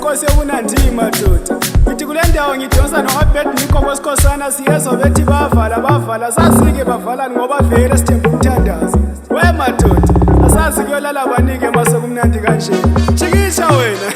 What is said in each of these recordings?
inkosi yokunandi madoda. Ngithi kule ndawo ngidonsa no-Abed Nkobo sikhosana siyezwa bethi bavala sasike bavalani ngoba vele sithemba umthandazo. We madoda asazi kuyolala banike masekumnandi kanje. Jikisha wena.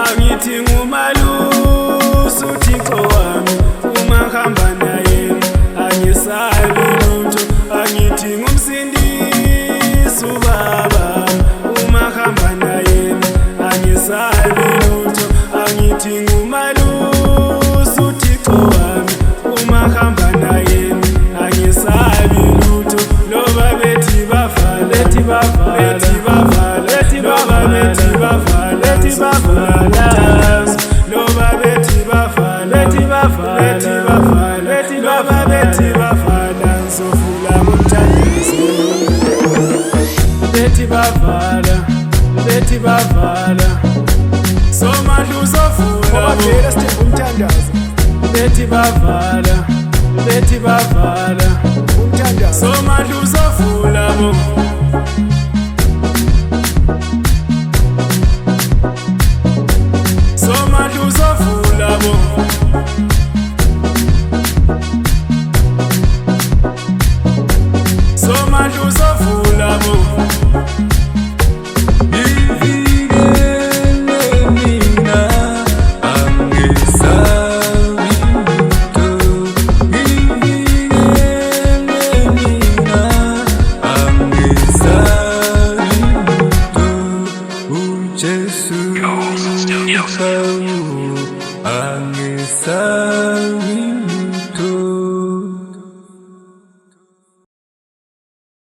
Angithi ngumalusi uThixo wami uma ngihamba naye angisabi lutho. Angithi ngumsindisi uBaba uma ngihamba naye angisabi lutho. Angithi ngumalusi uThixo wami uma ngihamba naye angisabi lutho. Loba bethi bavala bethi bavala loba bethi bavala bethi bavala somandla uzovula ngoba vele sithemba umthandazo. Bethi bavala umthandazo somandla uzovula bo. Somandla uzovula bo. Somandla uzovula bo. Angisari